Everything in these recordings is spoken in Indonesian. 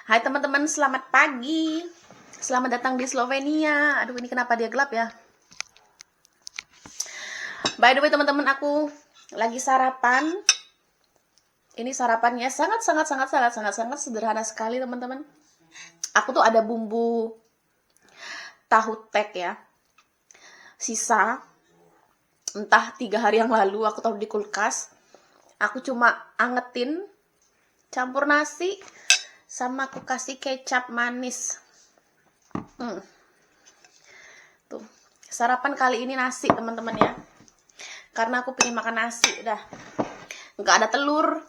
Hai teman-teman, selamat pagi. Selamat datang di Slovenia. Aduh, ini kenapa dia gelap ya? By the way teman-teman, aku lagi sarapan. Ini sarapannya sangat sederhana sekali teman-teman. Aku tuh ada bumbu tahu tek ya. Sisa entah 3 hari yang lalu aku taruh di kulkas. Aku cuma angetin, campur nasi, sama aku kasih kecap manis. Tuh, sarapan kali ini nasi teman-teman ya. Karena aku pengen makan nasi udah. Nggak ada telur,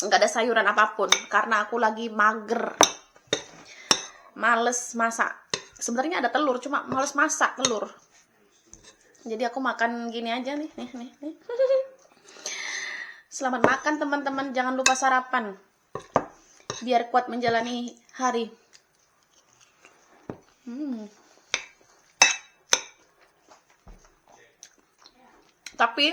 nggak ada sayuran apapun. Karena aku lagi mager, males masak. Sebenarnya ada telur, cuma males masak telur. Jadi aku makan gini aja nih. Selamat makan teman-teman, jangan lupa sarapan. Biar kuat menjalani hari. Tapi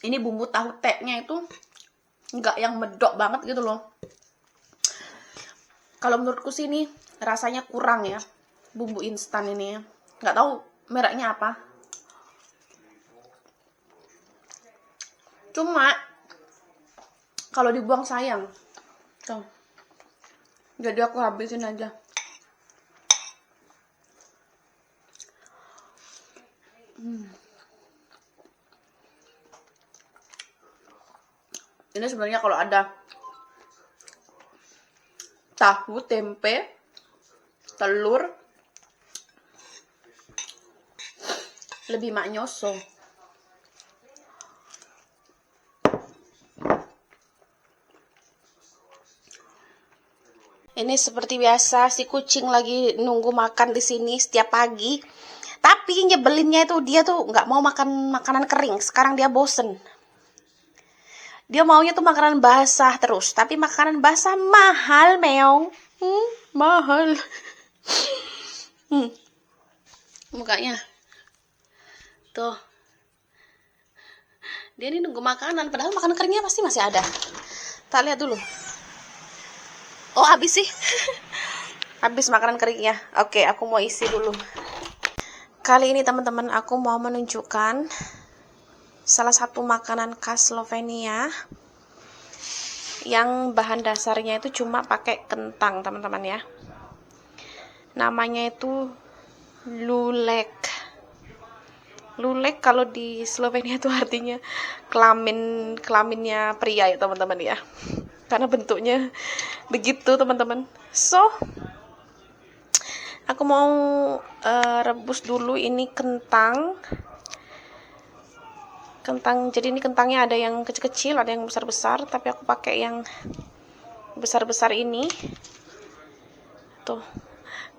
ini bumbu tahu teknya itu nggak yang medok banget gitu loh. Kalau menurutku sih ini rasanya kurang ya, bumbu instan ini. Nggak tahu mereknya apa. Cuma kalau dibuang sayang. Tuh. Jadi aku habisin aja. Ini sebenarnya kalau ada tahu, tempe, telur, lebih maknyoso. Ini seperti biasa si kucing lagi nunggu makan di sini setiap pagi. Tapi nyebelinnya itu dia tuh nggak mau makan makanan kering. Sekarang dia bosen. Dia maunya tuh makanan basah terus. Tapi makanan basah mahal, meong. Mahal. Mukanya. Tuh. Dia ini nunggu makanan. Padahal makanan keringnya pasti masih ada. Tak lihat dulu. Oh, habis sih. Habis makanan keringnya. Oke, aku mau isi dulu. Kali ini teman-teman aku mau menunjukkan salah satu makanan khas Slovenia yang bahan dasarnya itu cuma pakai kentang teman-teman ya. Namanya itu lulek. Lulek kalau di Slovenia itu artinya kelaminnya pria ya teman-teman ya. Karena bentuknya begitu teman-teman. So, aku mau rebus dulu ini kentang. Jadi ini kentangnya ada yang kecil-kecil, ada yang besar-besar, tapi aku pakai yang besar-besar ini. Tuh,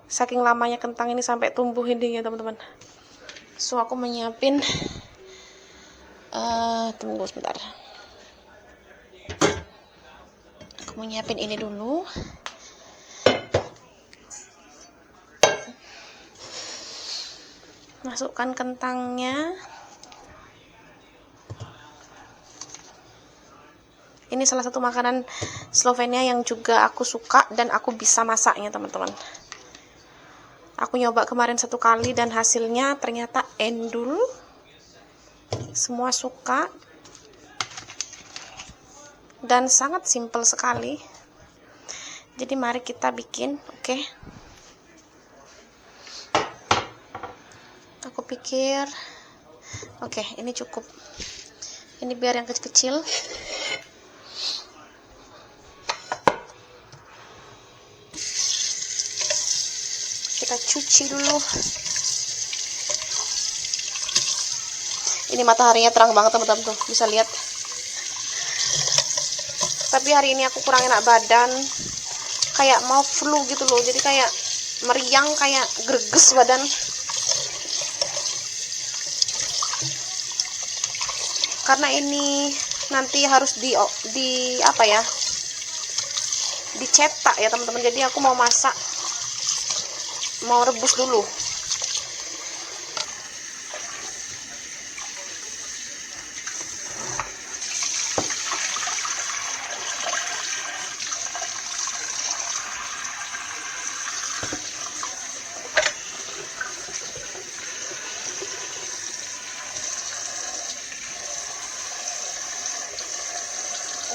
saking lamanya kentang ini sampai tumbuh hidungnya teman-teman. So, aku menyiapin tunggu sebentar. Aku menyiapin ini dulu. Masukkan kentangnya. Ini salah satu makanan Slovenia yang juga aku suka dan aku bisa masaknya teman-teman. Aku nyoba kemarin 1 kali dan hasilnya ternyata endul. Semua suka. Dan sangat simpel sekali. Jadi mari kita bikin, oke? Aku pikir, oke, ini cukup. Ini biar yang kecil-kecil. Kita cuci dulu. Ini mataharinya terang banget teman-teman tuh, bisa lihat. Tapi hari ini aku kurang enak badan, kayak mau flu gitu loh, jadi kayak meriang, kayak greges badan. Karena ini nanti harus dicetak ya teman-teman. Jadi aku mau masak, mau rebus dulu.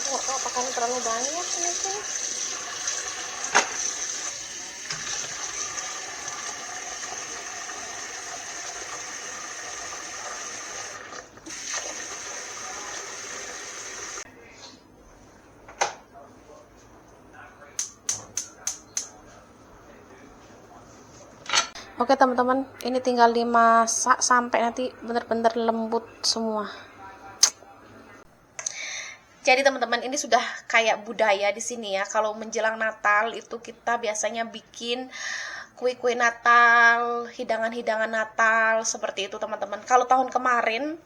nggak tahu apakah ini terlalu banyak mungkin. Oke teman-teman, ini tinggal dimasak sampai nanti benar-benar lembut semua. Jadi teman-teman, ini sudah kayak budaya di sini ya. Kalau menjelang Natal itu kita biasanya bikin kue-kue Natal, hidangan-hidangan Natal seperti itu teman-teman. Kalau tahun kemarin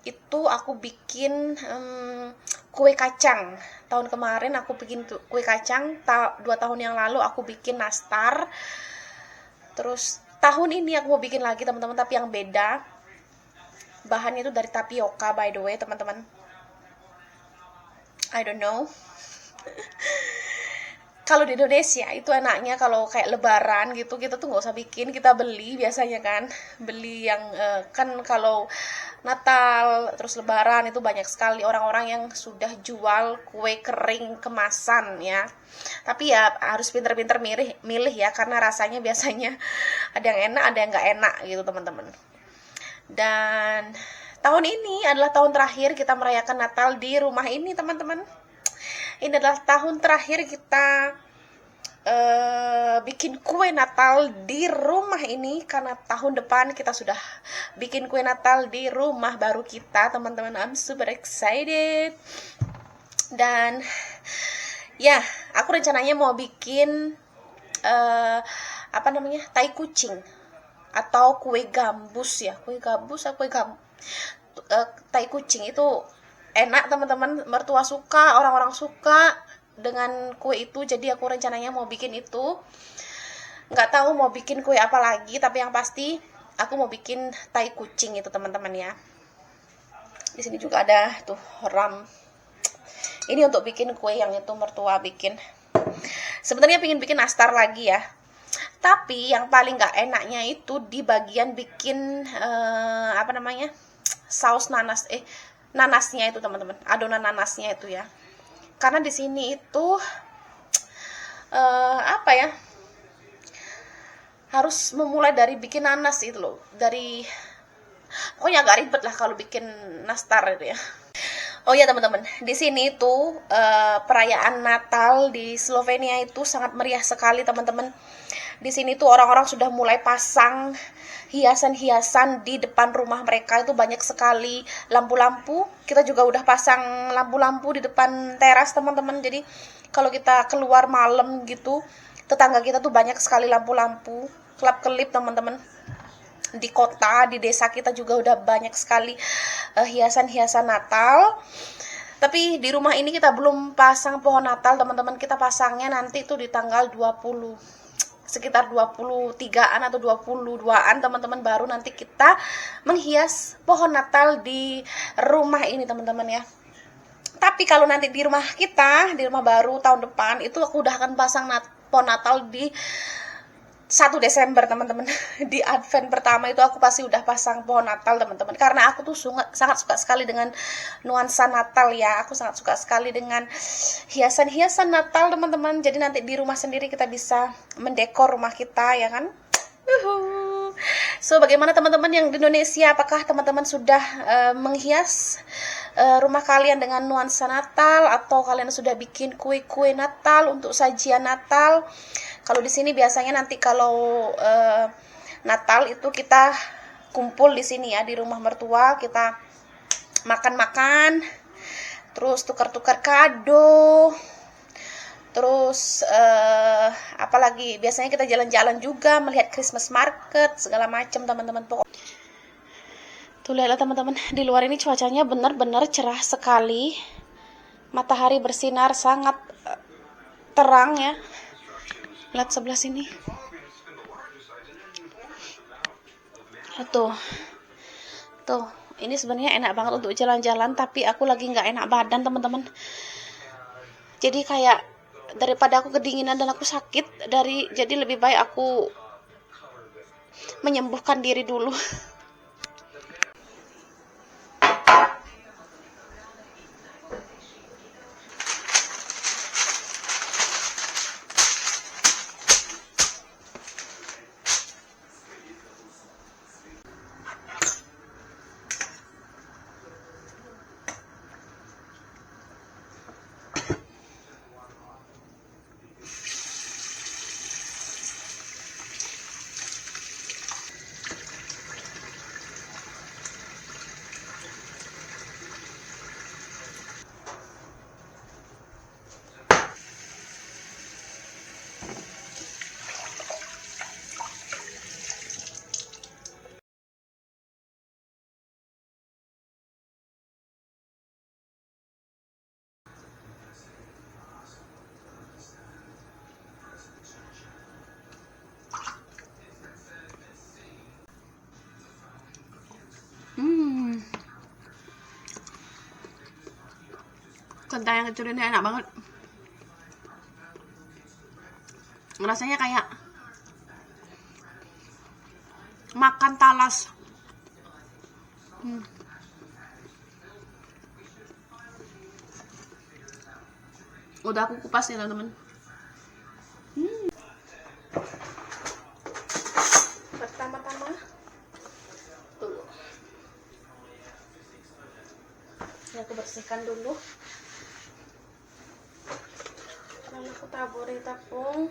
itu aku bikin kue kacang. Tahun kemarin aku bikin kue kacang. 2 tahun yang lalu aku bikin nastar. Terus tahun ini aku mau bikin lagi teman-teman, tapi yang beda. Bahannya itu dari tapioka by the way teman-teman. I don't know. Kalau di Indonesia itu enaknya kalau kayak lebaran gitu, kita tuh nggak usah bikin, kita beli biasanya kan. Beli yang kan kalau Natal terus lebaran itu banyak sekali orang-orang yang sudah jual kue kering kemasan ya. Tapi ya harus pinter-pinter milih ya, karena rasanya biasanya ada yang enak, ada yang nggak enak gitu teman-teman. Dan tahun ini adalah tahun terakhir kita merayakan Natal di rumah ini teman-teman. Ini adalah tahun terakhir kita bikin kue Natal di rumah ini, karena tahun depan kita sudah bikin kue Natal di rumah baru kita teman-teman. I'm super excited. Dan ya, aku rencananya mau bikin tai kucing atau kue gambus ya, tai kucing itu enak teman-teman, mertua suka, orang-orang suka dengan kue itu. Jadi aku rencananya mau bikin itu. Nggak tahu mau bikin kue apa lagi, tapi yang pasti aku mau bikin tai kucing itu teman-teman ya. Di sini juga ada tuh ram. Ini untuk bikin kue yang itu mertua bikin. Sebenarnya pengen bikin nastar lagi ya. Tapi yang paling nggak enaknya itu di bagian bikin saus nanasnya itu teman-teman, adonan nanasnya itu ya. Karena di sini itu harus memulai dari bikin nanas itu loh, pokoknya agak ribet lah kalau bikin nastar itu ya. Oh ya teman-teman, di sini tuh perayaan Natal di Slovenia itu sangat meriah sekali teman-teman. Di sini tuh orang-orang sudah mulai pasang hiasan-hiasan di depan rumah mereka, itu banyak sekali lampu-lampu. Kita juga udah pasang lampu-lampu di depan teras teman-teman. Jadi kalau kita keluar malam gitu, tetangga kita tuh banyak sekali lampu-lampu, kelap-kelip teman-teman. Di kota, di desa kita juga udah banyak sekali hiasan-hiasan Natal. Tapi di rumah ini kita belum pasang pohon Natal teman-teman. Kita pasangnya nanti itu di tanggal 20, sekitar 23-an atau 22-an teman-teman, baru nanti kita menghias pohon Natal di rumah ini teman-teman ya. Tapi kalau nanti di rumah kita, di rumah baru tahun depan, itu aku udah akan pasang pohon Natal di 1 Desember teman-teman. Di Advent pertama itu aku pasti udah pasang pohon Natal teman-teman, karena aku tuh sangat suka sekali dengan nuansa Natal ya. Aku sangat suka sekali dengan hiasan-hiasan Natal teman-teman. Jadi nanti di rumah sendiri kita bisa mendekor rumah kita ya kan. So bagaimana teman-teman yang di Indonesia, apakah teman-teman sudah menghias rumah kalian dengan nuansa Natal, atau kalian sudah bikin kue-kue Natal untuk sajian Natal? Kalau di sini biasanya nanti kalau Natal itu kita kumpul di sini ya, di rumah mertua, kita makan-makan, terus tukar-tukar kado, terus apalagi biasanya kita jalan-jalan juga, melihat Christmas market segala macam teman-teman. Tuh lihatlah teman-teman, di luar ini cuacanya benar-benar cerah sekali, matahari bersinar sangat terang ya. Lihat sebelah sini. Tuh, ini sebenarnya enak banget untuk jalan-jalan, tapi aku lagi nggak enak badan teman-teman. Jadi kayak daripada aku kedinginan dan aku sakit, jadi lebih baik aku menyembuhkan diri dulu. Kentang yang kecil ini enak banget. Rasanya kayak makan talas. Udah aku kupas nih teman-teman. Pertama-tama dulu. Ini aku bersihkan dulu. Lalu aku taburi tepung.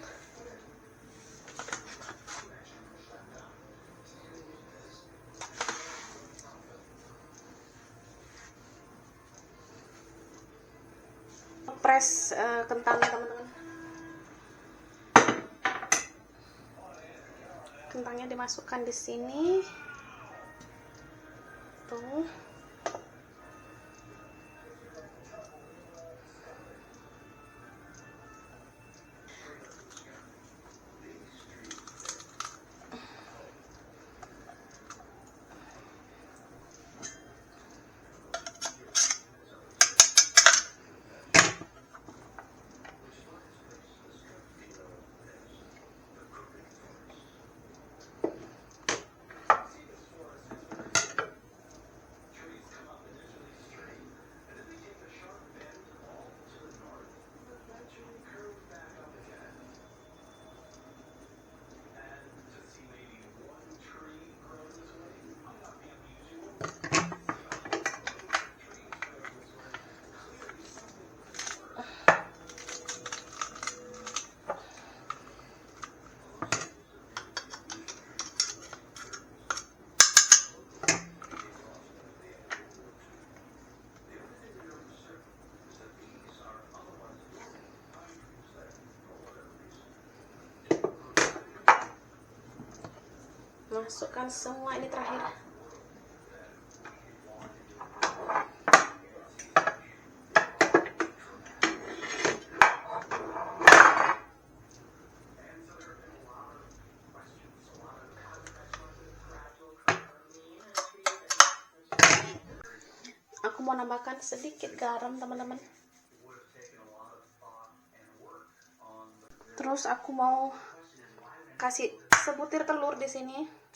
Press kentangnya teman-teman. Kentangnya dimasukkan di sini. Tuh. Masukkan semua, ini terakhir. Aku mau nambahkan sedikit garam teman-teman. Terus aku mau kasih sebutir telur di sini.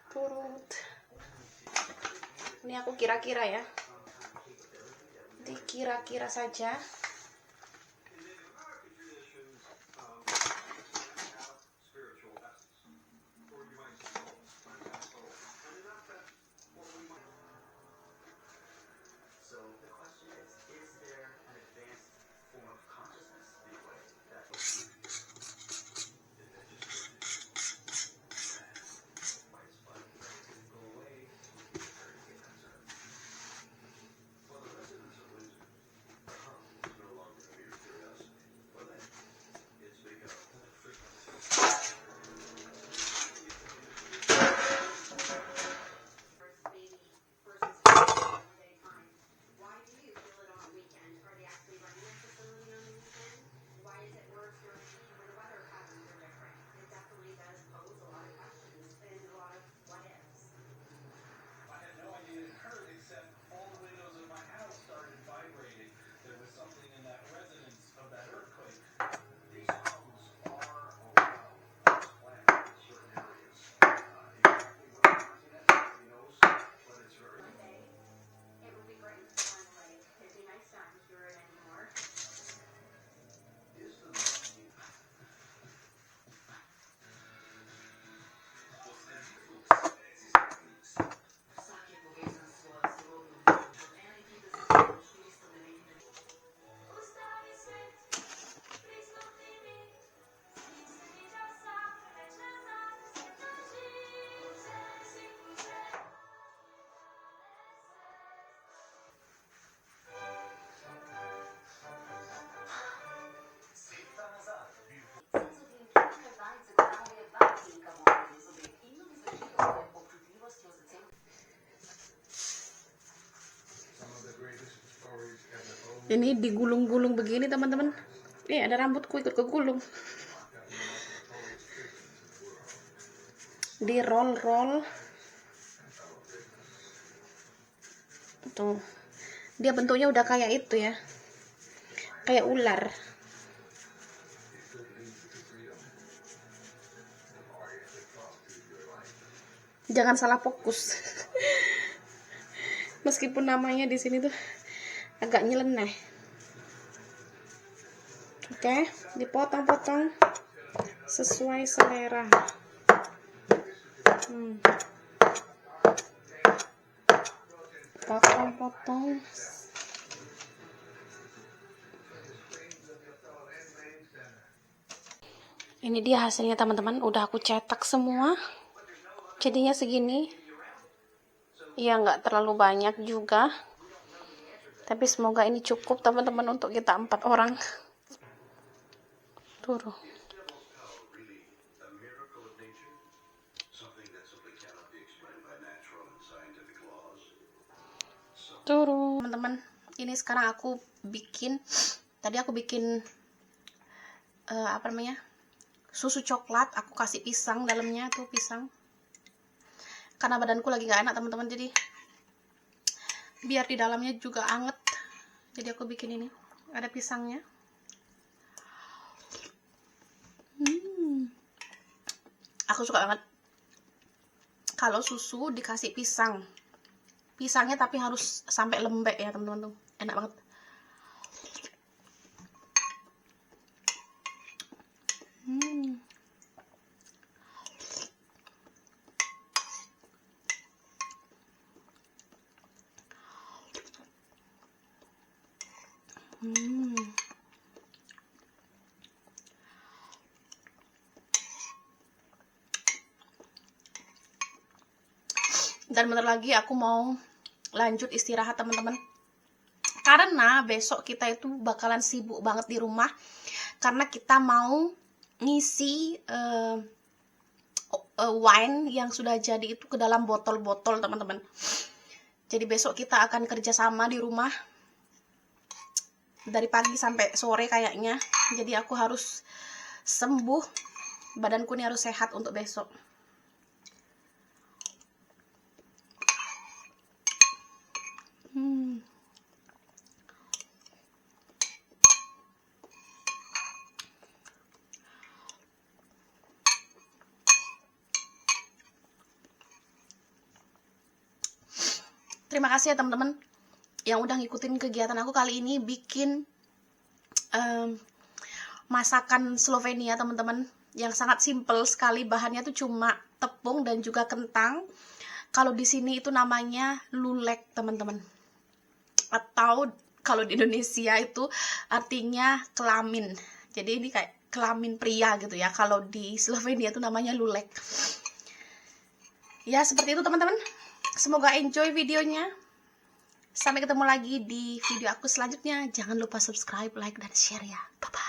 Turut. Ini aku kira-kira ya. Dikira-kira saja. Ini digulung-gulung begini teman-teman. Ada rambutku ikut kegulung. Di roll-roll. Tuh, dia bentuknya udah kayak itu ya, kayak ular. Jangan salah fokus. Meskipun namanya di sini tuh agak nyeleneh. Oke, dipotong-potong sesuai selera. Potong-potong. Ini dia hasilnya teman-teman, udah aku cetak semua. Jadinya segini. Ya nggak terlalu banyak juga. Tapi semoga ini cukup teman-teman untuk kita 4 orang. Tuh. Turun teman-teman, ini sekarang aku bikin, tadi aku bikin apa namanya, susu coklat. Aku kasih pisang dalamnya, tuh pisang, karena badanku lagi gak enak teman-teman, jadi biar di dalamnya juga anget, jadi aku bikin ini, ada pisangnya. Aku suka banget kalau susu dikasih pisang. Pisangnya tapi harus sampai lembek ya teman-teman, tuh enak banget. Dan bentar lagi aku mau lanjut istirahat teman-teman, karena besok kita itu bakalan sibuk banget di rumah, karena kita mau ngisi wine yang sudah jadi itu ke dalam botol-botol teman-teman. Jadi besok kita akan kerjasama di rumah dari pagi sampai sore kayaknya. Jadi aku harus sembuh, badanku ini harus sehat untuk besok. Terima kasih ya teman-teman yang udah ngikutin kegiatan aku kali ini, bikin masakan Slovenia teman-teman, yang sangat simple sekali. Bahannya tuh cuma tepung dan juga kentang. Kalau di sini itu namanya lulek teman-teman, atau kalau di Indonesia itu artinya kelamin. Jadi ini kayak kelamin pria gitu ya. Kalau di Slovenia itu namanya lulek. Ya seperti itu teman-teman. Semoga enjoy videonya. Sampai ketemu lagi di video aku selanjutnya. Jangan lupa subscribe, like, dan share ya. Bye-bye.